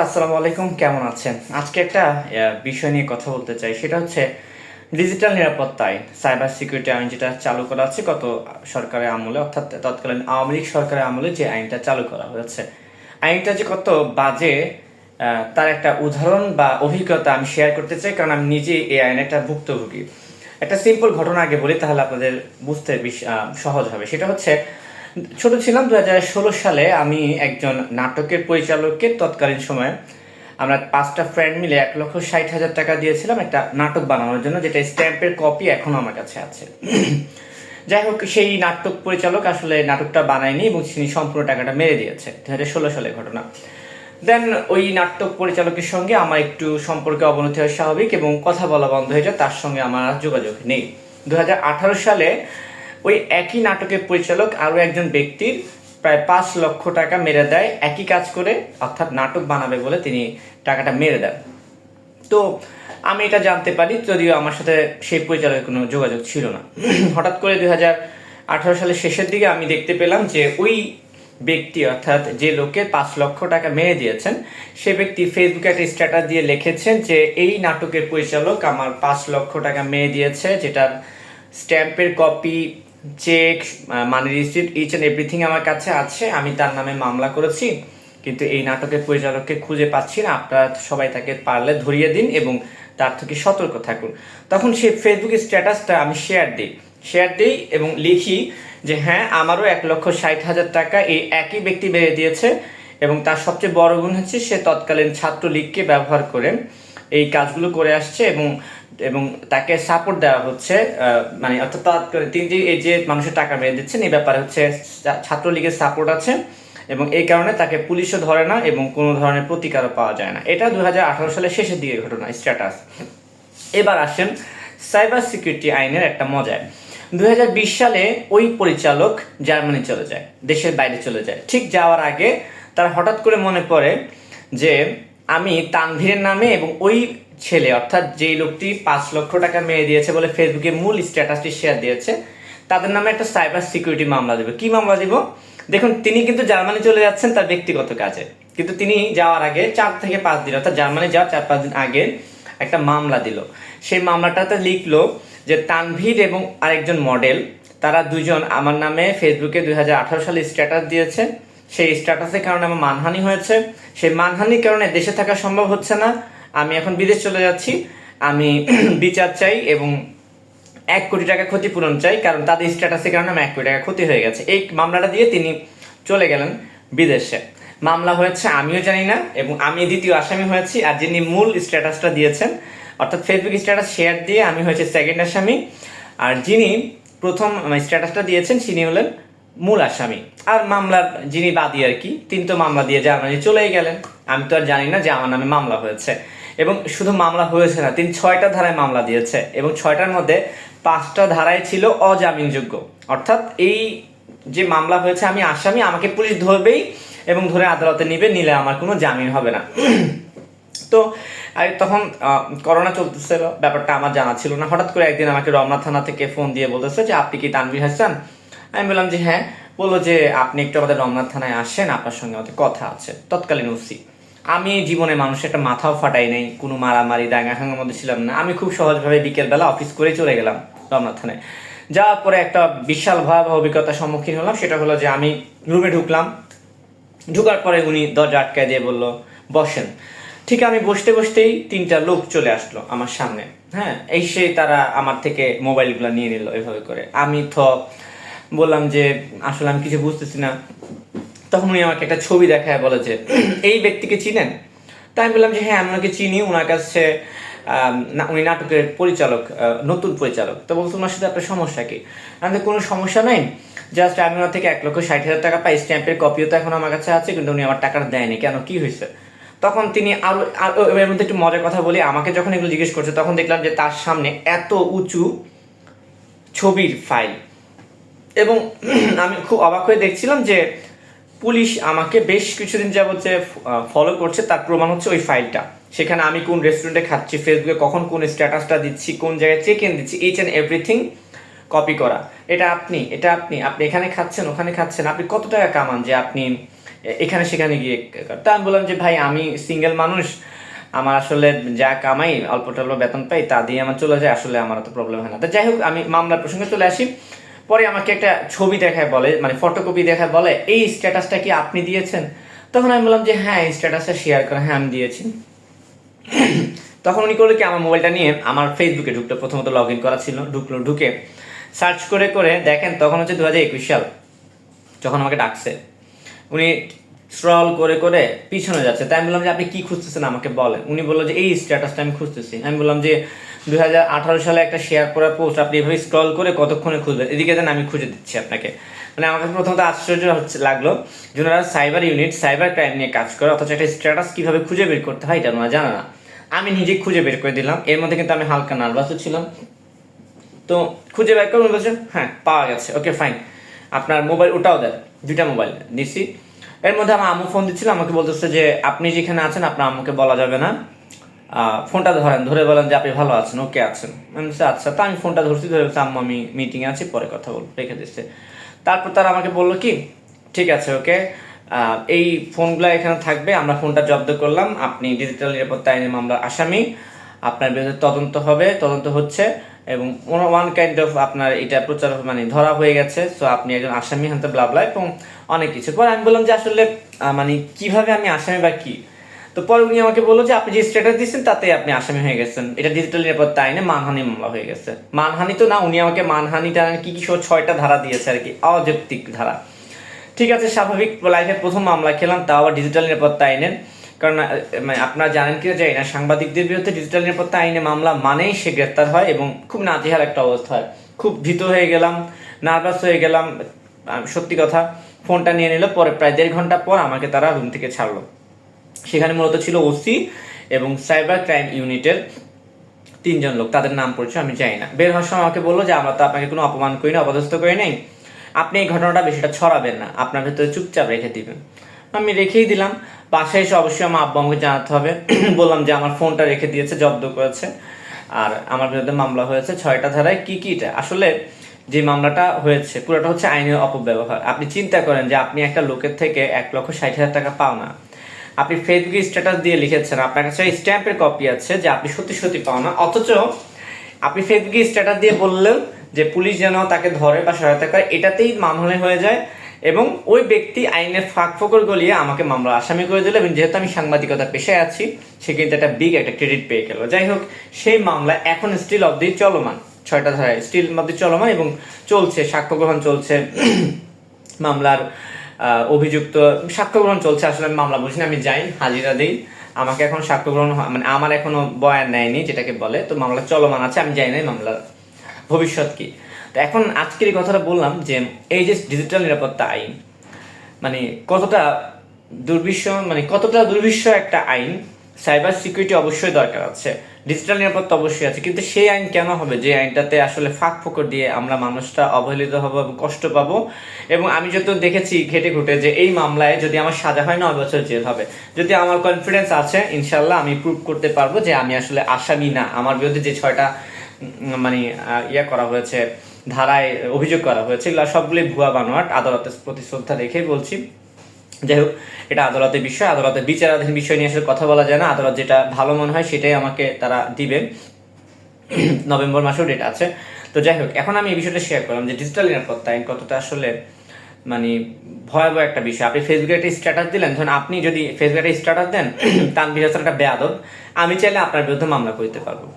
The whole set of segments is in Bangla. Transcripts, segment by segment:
আসসালামু আলাইকুম, কেমন আছেন? আজকে একটা বিষয় নিয়ে কথা বলতে চাই। সেটা হচ্ছে ডিজিটাল নিরাপত্তা আইন, সাইবার সিকিউরিটি আইন, যেটা চালু করা আছে গত সরকারের আমলে, অর্থাৎ তৎকালীন আওয়ামী লীগ সরকারের আমলে যে আইনটা চালু করা হয়েছে। আইনটা যে কত বাজে, তার একটা উদাহরণ বা অভিজ্ঞতা আমি শেয়ার করতে চাই, কারণ আমি নিজেই এই আইনের একটা ভুক্তভোগী। একটা সিম্পল ঘটনা আগে বলি, তাহলে আপনাদের বুঝতে সহজ হবে। সেটা হচ্ছে, ছোট ছিলাম, 2016 সালে আমি একজন নাটকের পরিচালককে তৎকালীন সময়ে আমরা 5টা ফ্রেন্ড মিলে 1,60,000 টাকা দিয়েছিলাম একটা নাটক বানানোর জন্য, যেটা স্ট্যাম্পের কপি এখনো আমার কাছে আছে। যাই হোক, সেই নাটক পরিচালক আসলে নাটকটা বানায়নি এবং তিনি সম্পূর্ণ টাকাটা মেরে দিয়েছে। 2016 সালের ঘটনা। দেন ওই নাটক পরিচালকের সঙ্গে আমার একটু সম্পর্কে অবনতি হয় স্বাভাবিক, এবং কথা বলা বন্ধ হয়ে যায়, তার সঙ্গে আমার আর যোগাযোগ নেই। 2018 সালে ওই একই নাটকের পরিচালক আরও একজন ব্যক্তির প্রায় 5 লক্ষ টাকা মেরে দেয়, একই কাজ করে, অর্থাৎ নাটক বানাবে বলে তিনি টাকাটা মেরে দেন। তো আমি এটা জানতে পারি, যদিও আমার সাথে সেই পরিচালকের কোনো যোগাযোগ ছিল না। হঠাৎ করে 2018 সালের শেষের দিকে আমি দেখতে পেলাম যে ওই ব্যক্তি, অর্থাৎ যে লোকের 5 লক্ষ টাকা মেরে দিয়েছেন, সে ব্যক্তি ফেসবুকে একটা স্ট্যাটাস দিয়ে লিখেছেন যে এই নাটকের পরিচালক আমার 5 লক্ষ টাকা মেরে দিয়েছে, যেটার স্ট্যাম্পের copy, check, money receipt, each and everything আমার কাছে আছে। আমি তার নামে মামলা করেছি, কিন্তু এই নাটকের পরিচালককে খুঁজে পাচ্ছি না। আপনারা সবাই তাকে পারলে ধরিয়ে দিন এবং তার থেকে সতর্ক থাকুন। তখন সেই ফেসবুক স্ট্যাটাসটা আমি শেয়ার দিই এবং লিখি যে হ্যাঁ, আমারও 1,60,000 টাকা এই একই ব্যক্তি মেরে দিয়েছে, এবং তার সবচেয়ে বড় গুণ হচ্ছে সে তৎকালীন ছাত্রলীগকে ব্যবহার করে এই কাজগুলো করে আসছে, এবং এবং তাকে সাপোর্ট দেওয়া হচ্ছে। মানে অর্থাৎ তিনি যে এই যে মানুষের টাকা মেরে দিচ্ছেন, এই ব্যাপারে হচ্ছে ছাত্রলীগের সাপোর্ট আছে, এবং এই কারণে তাকে পুলিশও ধরে না এবং কোনো ধরনের প্রতিকারও পাওয়া যায় না। এটা 2018 সালের শেষের দিকে ঘটনা স্ট্যাটাস। এবার আসেন সাইবার সিকিউরিটি আইনের একটা মজায়। 2020 সালে ওই পরিচালক জার্মানি চলে যায়, দেশের বাইরে চলে যায়। ঠিক যাওয়ার আগে তার হঠাৎ করে মনে পড়ে যে আমি তানভীরের নামে এবং ওই ছেলে, অর্থাৎ যেই লোকটি 5 লক্ষ টাকা মেরে দিয়েছে বলে ফেসবুকে মূল স্ট্যাটাসটি শেয়ার দিয়েছে, তাদের নামে একটা সাইবার সিকিউরিটি মামলা দেবে। কি মামলা দিব? দেখুন, তিনি কিন্তু জার্মানি চলে যাচ্ছেন তার ব্যক্তিগত কাজে, কিন্তু তিনি যাওয়ার আগে 4 থেকে 5 দিন, অর্থাৎ জার্মানি যাওয়ার 4-5 দিন আগে একটা মামলা দিল। সেই মামলাটাতে লিখলো যে তানভীর এবং আরেকজন মডেল, তারা দুজন আমার নামে ফেসবুকে 2018 সালে স্ট্যাটাস দিয়েছে। সেই স্ট্যাটাসের কারণে আমার মানহানি হয়েছে। সেই মানহানির কারণে দেশে থাকা সম্ভব হচ্ছে না। আমি এখন বিদেশ চলে যাচ্ছি। আমি বিচার চাই এবং 1 কোটি টাকা ক্ষতিপূরণ চাই, কারণ তাদের স্ট্যাটাসের কারণে আমার 1 কোটি টাকা ক্ষতি হয়ে গেছে। এই মামলাটা দিয়ে তিনি চলে গেলেন বিদেশে। মামলা হয়েছে আমিও জানি না, এবং আমি দ্বিতীয় আসামি হয়েছি, আর যিনি মূল স্ট্যাটাসটা দিয়েছেন, অর্থাৎ ফেসবুক স্ট্যাটাস শেয়ার দিয়ে আমি হয়েছে সেকেন্ড আসামি, আর যিনি প্রথম স্ট্যাটাসটা দিয়েছেন তিনি হলেন মূল আসামি। আর মামলার যিনি বাদী আর কি, তিনি তো মামলা দিয়ে জার্মানি চলেই গেলেন। আমি তো আর জানি না যে আমার নামে মামলা হয়েছে। এবং শুধু মামলা হয়েছে না, তিনি 6টা ধারায় মামলা দিয়েছে, এবং 6টার মধ্যে 5টা ধারায় ছিল অজামিনযোগ্য। অর্থাৎ এই যে মামলা হয়েছে, আমি আসামি, আমাকে পুলিশ ধরবেই এবং ধরে আদালতে নিলে আমার কোনো জামিন হবে না। তো তখন করোনা চলতেছিল, ব্যাপারটা আমার জানা ছিল না। হঠাৎ করে একদিন আমাকে রমনা থানা থেকে ফোন দিয়ে বলতেছে যে আপনি কি তানভীর হাসান? আমি বললাম যে হ্যাঁ। বললো যে আপনি একটু আমাদের রমনা থানায় আসেন, আপনার সঙ্গে আমাদের কথা আছে। তৎকালীন ওসি। আমি জীবনে মানুষের একটা মাথাও ফাটাই নাই, কোনো মারামারি দাঙ্গাহাঙ্গার মধ্যে ছিলাম না। আমি খুব সহজভাবে বিকেলবেলা অফিস করে চলে গেলাম রমনা থানায়। যাওয়ার পরে একটা বিশাল ভয়াবহ অভিজ্ঞতার সম্মুখীন হলাম। সেটা হলো যে আমি রুমে ঢুকলাম, ঢুকার পরে উনি দরজা আটকায় দিয়ে বলল বসেন। ঠিক আমি বসতে বসতেই 3টা লোক চলে আসলো আমার সামনে। হ্যাঁ, এসে তারা আমার থেকে মোবাইলগুলো নিয়ে নিল এভাবে করে। আমি তো বললাম যে আসলে আমি কিছু বুঝতেছি না। তখন উনি আমাকে একটা ছবি দেখায় বলে যে এই ব্যক্তিকে চিনেন? তাই আমি বললাম যে হ্যাঁ, আমি ওনাকে চিনি, ওনার কাছে উনি নাটকের পরিচালক, নতুন পরিচালক। তো বলতো ওনার সাথে আপনার সমস্যা কি? আমাদের কোনো সমস্যা নাই, জাস্ট আমি ওনার থেকে 1,60,000 টাকা পাই, স্ট্যাম্পের কপিও তো এখন আমার কাছে আছে, কিন্তু উনি আমার টাকাটা দেয়নি। কেন, কি হয়েছে? তখন তিনি আরো এর মধ্যে একটু মজার কথা বলি, আমাকে যখন এগুলো জিজ্ঞেস করছে তখন দেখলাম যে তার সামনে এত উঁচু ছবির ফাইল, এবং আমি খুব অবাক হয়ে দেখছিলাম যে পুলিশ আমাকে বেশ কিছুদিন যাবত যে ফলো করছে, তার প্রমাণ হচ্ছে ওই ফাইলটা। সেখানে আমি কোন রেস্টুরেন্টে খাচ্ছি, ফেসবুকে কখন কোন স্ট্যাটাসটা দিচ্ছি, কোন জায়গায় চেক ইন দিচ্ছি, ইচ অ্যান্ড এভরিথিং কপি করা। এটা আপনি আপনি এখানে খাচ্ছেন, ওখানে খাচ্ছেন, আপনি কত টাকা কামান যে আপনি এখানে সেখানে গিয়ে। তা আমি বললাম যে ভাই আমি সিঙ্গেল মানুষ, আমার আসলে যা কামাই অল্প টল্প বেতন পাই তা দিয়ে আমার চলে যায়, আসলে আমার তো প্রবলেম হয় না। তো যাই হোক, আমি মামলার প্রসঙ্গে চলে আসি। পরে আমাকে একটা ছবি দেখায় বলে, মানে ফটোকপি দেখায় বলে, এই স্ট্যাটাসটা কি আপনি দিয়েছেন? তখন আমি বললাম যে হ্যাঁ, এই স্ট্যাটাসটা শেয়ার করা, হ্যাঁ আমি দিয়েছি। তখন উনি করলো কি, আমার মোবাইলটা নিয়ে আমার ফেসবুকে ঢুকলো, প্রথমত লগ ইন করা ছিল, ঢুকে সার্চ করে করে দেখেন, তখন হচ্ছে 2021 সাল, যখন আমাকে ডাকছে। উনি স্ক্রল করে করে পিছনে যাচ্ছে। তাই আমি বললাম যে আপনি কি খুঁজতেছেন আমাকে বলেন। উনি বললো যে এই স্ট্যাটাসটা আমি খুঁজতেছি। আমি বললাম যে 2018 সালে একটা শেয়ার করা পোস্ট, আপনি এভাবে স্ক্রল করে কতক্ষণে খুঁজবেন, এদিকে দেন আমি খুঁজে দিচ্ছি আপনাকে। মানে আমার কাছে প্রথমত আশ্চর্য লাগলো যে ওনারা সাইবার ইউনিট, সাইবার ক্রাইম নিয়ে কাজ করে, অথচ একটা স্ট্যাটাস কিভাবে খুঁজে বের করতে হয় এটা ওনারা জানে না। আমি নিজে খুঁজে বের করে দিলাম। এর মধ্যে কিন্তু আমি হালকা নার্ভাসও ছিলাম। তো খুঁজে বের করে বলছেন হ্যাঁ পাওয়া গেছে, ওকে ফাইন, আপনার মোবাইল ওটাও দেন। 2টা মোবাইল দিচ্ছি। এর মধ্যে আমার আম্মু ফোন দিচ্ছিল, আমাকে বলতেছে যে আপনি যেখানে আছেন আপনার আম্মুকে বলা যাবে না, ফোনটা ধরেন, ধরে বলেন যে আপনি ভালো আছেন, ওকে আছেন। আমি বলছি আচ্ছা। তো আমি ফোনটা ধরছি, ধরে বলছি আম্মু আমি মিটিংয়ে আছি, পরে কথা বলবো, রেখে দিচ্ছে। তারপর তারা আমাকে বললো কি ঠিক আছে ওকে, এই ফোনগুলো এখানে থাকবে, আমরা ফোনটা জব্দ করলাম, আপনি ডিজিটাল নিরাপত্তা আইনে মামলার আসামি, আপনার বিরুদ্ধে তদন্ত হবে, তদন্ত হচ্ছে, এবং ওয়ান কাইন্ড অফ আপনার এটা প্রচার মানে ধরা হয়ে গেছে, সো আপনি একজন আসামি হানতে ব্লাবলা এবং অনেক কিছু। পরে আমি বললাম যে আসলে মানে কিভাবে আমি আসামি বা কি? তো পরে উনি আমাকে বললো যে আপনি যে স্ট্যাটাস দিচ্ছেন তাতে আপনি আসামি হয়ে গেছেন, এটা ডিজিটাল নিরাপত্তা আইনে মানহানি মামলা হয়ে গেছে। মানহানি তো না, উনি আমাকে মানহানিটা কি কি 6টা ধারা দিয়েছে আর কি, অযৌক্তিক ধারা। ঠিক আছে, স্বাভাবিক লাইফে প্রথম মামলা খেলাম, তাও আবার ডিজিটাল নিরাপত্তা আইনের। কারণ মানে আপনারা জানেন কিনা জানি না, সাংবাদিকদের বিরুদ্ধে ডিজিটাল নিরাপত্তা আইনে মামলা মানেই সে গ্রেফতার হয়, এবং খুব নাজেহাল একটা অবস্থা হয়। খুব ভীত হয়ে গেলাম, নার্ভাস হয়ে গেলাম, সত্যি কথা। ফোনটা নিয়ে নিল, পরে প্রায় 1.5 ঘন্টা পর আমাকে তারা রুম থেকে ছাড়লো। সেখানে মূলত ছিল ওসি এবং সাইবার ক্রাইম ইউনিটের 3জন লোক, তাদের নাম পরিচয় আমি জানি না। বের হওয়ার সময় আমাকে বললো যে আমরা তো আপনাকে কোনো অপমান করি না, অপদস্থ করি নাই, আপনি এই ঘটনাটা বেশিটা ছড়াবেন না, আপনার ভেতরে চুপচাপ রেখে দিবেন। আমি রেখেই দিলাম। বাসায় এসে অবশ্যই আমার আব্বু আমাকে জানাতে হবে। বললাম যে আমার ফোনটা রেখে দিয়েছে, জব্দ করেছে, আর আমার বিরুদ্ধে মামলা হয়েছে 6টা ধারায়। কিটা আসলে যে মামলাটা হয়েছে পুরোটা হচ্ছে আইনের অপব্যবহার। আপনি চিন্তা করেন যে আপনি একটা লোকের থেকে 1,60,000 টাকা পাও না, আপনি ফেসবুকে স্ট্যাটাস দিয়ে লিখেছেন, আপনার কাছে স্ট্যাম্পের কপি আছে যে আপনি সত্যি সত্যি পাও না, অথচ আপনি ফেসবুকে স্ট্যাটাস দিয়ে বললেন যে পুলিশ যেন তাকে ধরে বা সহায়তা করে, এটাতেই মামলা হয়ে যায়, এবং ওই ব্যক্তি আইনের ফাঁক ফোকর গলিয়ে আমাকে মামলা আসামি করে দিল। এবং যেহেতু আমি সাংবাদিকতা পেশায় আছি, সে কিন্তু একটা বিগ একটা ক্রেডিট পেয়ে গেল। যাই হোক, সেই মামলা এখন স্টিল অবধি চলমান, 6টা ধারায় স্টিল অবধি চলমান এবং চলছে, সাক্ষ্য গ্রহণ চলছে। মামলার অভিযুক্ত সাক্ষ্য গ্রহণ চলছে। আসলে আমি মামলা বুঝি না, আমি যাই হাজিরা দিই, আমাকে এখন সাক্ষ্য গ্রহণ মানে আমার এখনো বয়ান নেয়নি যেটাকে বলে, তো মামলা চলমান আছে, আমি জানি না মামলার ভবিষ্যৎ কি। তো এখন আজকের এই কথাটা বললাম যে এই যে ডিজিটাল নিরাপত্তা আইন মানে কতটা দুর্বিষহ একটা আইন। সাইবার সিকিউরিটি অবশ্যই দরকার আছে, ডিজিটাল নিরাপত্তা অবশ্যই আছে, কিন্তু সেই আইন কেন হবে যে আইনটাতে আসলে ফাঁক ফোকর দিয়ে আমরা মানুষটা অবহেলিত হবো এবং কষ্ট পাবো। এবং আমি যত দেখেছি ঘেটে ঘুটে যে এই মামলায় যদি আমার সাজা হয় 9 বছর জেল হবে। যদি আমার কনফিডেন্স আছে, ইনশাল্লাহ আমি প্রুভ করতে পারবো যে আমি আসলে আসামি না। আমার বিরুদ্ধে যে 6টা মানে করা হয়েছে, ধারায় অভিযোগ করা হয়েছে, এগুলো সবগুলোই ভুয়া বানোয়াট। আদালতের প্রতি শ্রদ্ধা রেখেই বলছি। যাই হোক, এটা আদালতের বিষয়, আদালতের বিচারাধীন বিষয় নিয়ে আসলে কথা বলা যায় না। আদালত যেটা ভালো মনে হয় সেটাই আমাকে তারা দিবেন। নভেম্বর মাসেও ডেট আছে। তো যাই হোক, এখন আমি এই বিষয়টা শেয়ার করলাম যে ডিজিটাল নিরাপত্তা আইন কতটা আসলে মানে ভয়াবহ একটা বিষয়। আপনি ফেসবুকে একটা স্ট্যাটাস দিলেন, ধরুন আপনি যদি ফেসবুকে একটা স্ট্যাটাস দেন তানভীর হাসান একটা বেয়াদব, আমি চাইলে আপনার বিরুদ্ধে মামলা করতে পারবো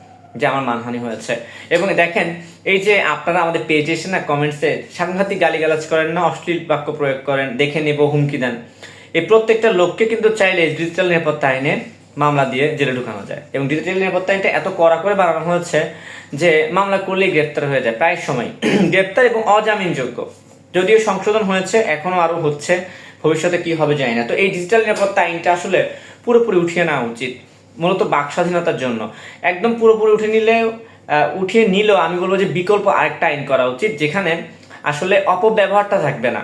যে আমার মানহানি হয়েছে। এবং দেখেন, এই যে আপনারা আমাদের পেজে এসে না কমেন্টসে সাংঘাতিক গালিগালাজ করেন না, অশ্লীল বাক্য প্রয়োগ করেন, দেখে নেব হুমকি দেন, এই প্রত্যেকটা লোককে কিন্তু চাইলে ডিজিটাল নিরাপত্তা আইনে মামলা দিয়ে জেলে ঢুকানো যায়। এবং ডিজিটাল নিরাপত্তা আইনটা এত কড়া করে বানানো হয়েছে যে মামলা করলেই গ্রেফতার হয়ে যায় প্রায় সময়, গ্রেফতার এবং অজামিনযোগ্য। যদিও সংশোধন হয়েছে, এখনো আরো হচ্ছে, ভবিষ্যতে কি হবে জানি না। তো এই ডিজিটাল নিরাপত্তা আইনটা আসলে পুরোপুরি উঠিয়ে নেওয়া উচিত, মূলত বাক স্বাধীনতার জন্য। একদম পুরোপুরি উঠিয়ে নিলেও আমি বলবো যে বিকল্প আরেকটা আইন করা উচিত, যেখানে আসলে অপব্যবহারটা থাকবে না,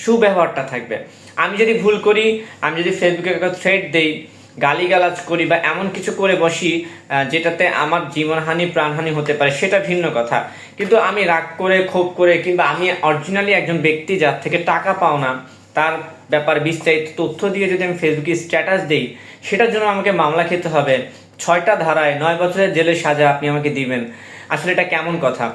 সুব্যবহারটা থাকবে। আমি যদি ভুল করি, আমি যদি ফেসবুকে একটা থ্রেড দেই, গালিগালাজ করি বা এমন কিছু করে বসি যেটাতে আমার জীবনহানি প্রাণহানি হতে পারে, সেটা ভিন্ন কথা। কিন্তু আমি রাগ করে ক্ষোভ করে, কিংবা আমি অরিজিনালি একজন ব্যক্তি যার থেকে টাকা পাও না, তার ব্যাপারে বিস্তারিত তথ্য দিয়ে যদি আমি ফেসবুকে স্ট্যাটাস দিই, সেটার জন্য আমাকে মামলা খেতে হবে, 6টা ধারায় 9 বছরের জেলের সাজা আপনি আমাকে দিবেন। আসলে এটা কেমন কথা?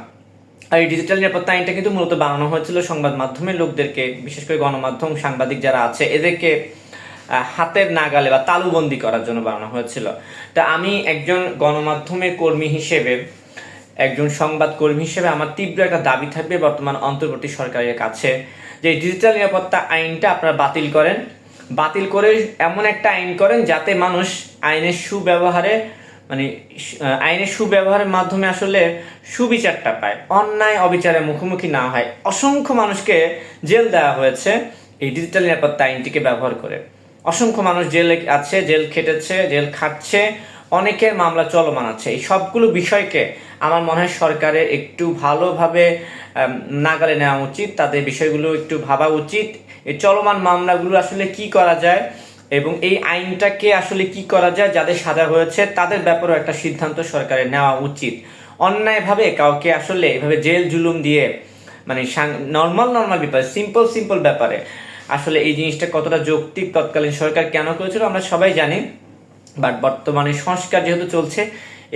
আর এই ডিজিটাল নিরাপত্তা আইনটা কিন্তু মূলত বানানো হয়েছিল সংবাদ মাধ্যমের লোকদেরকে, বিশেষ করে গণমাধ্যম সাংবাদিক যারা আছে এদেরকে হাতের নাগালে বা তালুবন্দি করার জন্য বানানো হয়েছিল। তা আমি একজন গণমাধ্যমের কর্মী হিসেবে, একজন সংবাদ কর্মী হিসেবে আমার তীব্র একটা দাবি থাকবে বর্তমান অন্তর্বর্তী সরকারের কাছে, যে ডিজিটাল নিরাপত্তা আইনটা আপনারা বাতিল করেন, বাতিল করে এমন একটা আইন করেন যাতে মানুষ আইনের সুব্যবহারে, মানে আইনের সুব্যবহারের মাধ্যমে আসলে সুবিচারটা পায়, অন্যায় অবিচারের মুখোমুখি না হয়। অসংখ্য মানুষকে জেল দেওয়া হয়েছে এই ডিজিটাল নিরাপত্তা আইনটিকে ব্যবহার করে। অসংখ্য মানুষ জেলে আছে, জেল খেটেছে, জেল খাটছে, অনেকের মামলা চলমান আছে। এই সবগুলো বিষয়কে আমার মনে হয় সরকারের একটু ভালোভাবে নাগালে নেওয়া উচিত, তাদের বিষয়গুলো একটু ভাবা উচিত। এই চলমান মামলাগুলো আসলে কি করা যায় এবং এই আইনটাকে আসলে কি করা যায়, যাদের সাজা হয়েছে তাদের ব্যাপারেও একটা সিদ্ধান্ত সরকারের নেওয়া উচিত। অন্যায়ভাবে কাউকে আসলে এভাবে জেল জুলুম দিয়ে, মানে নর্মাল ব্যাপার, সিম্পল ব্যাপারে আসলে এই জিনিসটা কতটা যৌক্তিক তৎকালীন সরকার কেন করেছিল আমরা সবাই জানি। বাট বর্তমানে সংস্কার যেহেতু চলছে,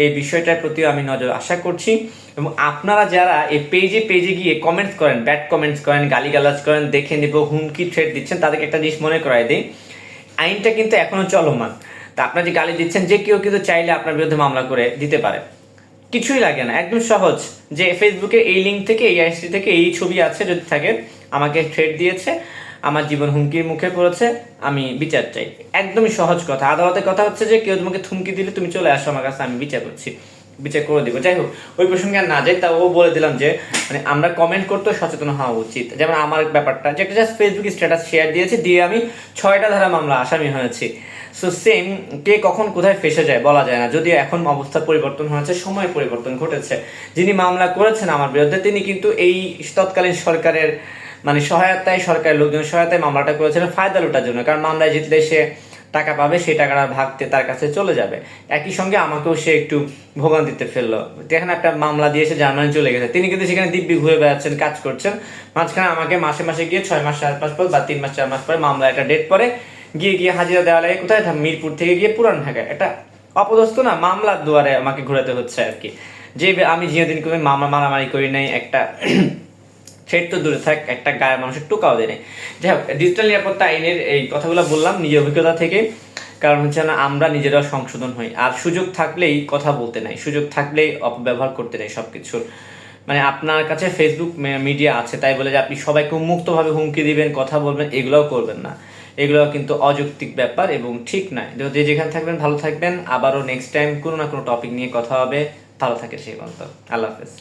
এই বিষয়টার প্রতিও আমি নজর আশা করছি। এবং আপনারা যারা এই পেজে গিয়ে কমেন্টস করেন, ব্যাড কমেন্টস করেন, গালিগালাজ করেন, দেখে নেব, হুমকি থ্রেট দিচ্ছেন, তাদেরকে একটা জিনিস মনে করাই দিই, আইনটা কিন্তু এখনো চলমান। তা আপনারা যে গালি দিচ্ছেন, যে কেউ কিন্তু চাইলে আপনার বিরুদ্ধে মামলা করে দিতে পারে, কিছুই লাগে না, একদম সহজ। যে ফেসবুকে এই লিঙ্ক থেকে, এই আইডি থেকে এই ছবি আছে, যদি থাকে, আমাকে থ্রেট দিয়েছে, আমার জীবন হুমকির মুখে পড়েছে, আমি বিচার চাই, একদমই সহজ কথা। আদালতের কথা হচ্ছে যে কেউ তোমাকে থুমকি দিলে তুমি চলে আসো আমার কাছে, আমি বিচার করছি, বিচার করে দিব। যাই হোক, ওই প্রসঙ্গে আর না যাই, তা ও বলে দিলাম যে মানে আমরা কমেন্ট করতেও সচেতন হওয়া উচিত। যেমন আমার ব্যাপারটা, যে একটা জাস্ট ফেসবুক স্ট্যাটাস শেয়ার দিয়েছি, দিয়ে আমি 6টা ধারা মামলা আসামি হয়েছি। সো সেম, কে কখন কোথায় ফেসে যায় বলা যায় না। যদিও এখন অবস্থার পরিবর্তন হয়েছে, সময়ের পরিবর্তন ঘটেছে। যিনি মামলা করেছেন আমার বিরুদ্ধে, তিনি কিন্তু এই তৎকালীন সরকারের মানে সহায়তায়, সরকারের লোকজন সহায়তায় মামলাটা করেছিলেন ফায়দা লুটার জন্য। কারণ মামলায় জিতলে সে টাকা পাবে, সেই টাকাটা ভাগতে তার কাছে চলে যাবে। একই সঙ্গে আমাকেও সে একটু ভোগান্তিতে ফেললো। এখানে একটা মামলা দিয়ে সে জার্মানি চলে গেছে, তিনি কিন্তু সেখানে দিব্যি ঘুরে বেড়াচ্ছেন, কাজ করছেন। মাঝখানে আমাকে মাসে গিয়ে 6 মাস 4 মাস পর বা 3 মাস 4 মাস পরে মামলা একটা ডেট পরে গিয়ে হাজিরা দেওয়া লাগে কোথায়, মিরপুর থেকে গিয়ে পুরান ঢাকায়। একটা অপদস্থ না, মামলার দুয়ারে আমাকে ঘোরাতে হচ্ছে আর কি। যে আমি যেদিন করে মারামারি করি নাই, একটা থ্রেট তো দূরে থাক, একটা গায়ের মানুষের টোকাও দেয়। যাই হোক, ডিজিটাল নিরাপত্তা আইনের এই কথাগুলো বললাম নিজের অভিজ্ঞতা থেকে, কারণ হচ্ছে না আমরা নিজেরাও সংশোধন হই। আর সুযোগ থাকলেই কথা বলতে নাই, সুযোগ থাকলেই অপব্যবহার করতে নাই সব কিছুর। মানে আপনার কাছে ফেসবুক মিডিয়া আছে তাই বলে যে আপনি সবাইকে উন্মুক্তভাবে হুমকি দিবেন, কথা বলবেন, এগুলোও করবেন না। এগুলো কিন্তু অযৌক্তিক ব্যাপার এবং ঠিক নয়। যে যেখানে থাকবেন ভালো থাকবেন। আবারও নেক্সট টাইম কোনো না কোনো টপিক নিয়ে কথা হবে। ভালো থাকে সেই পর্যন্ত। আল্লাহ হাফেজ।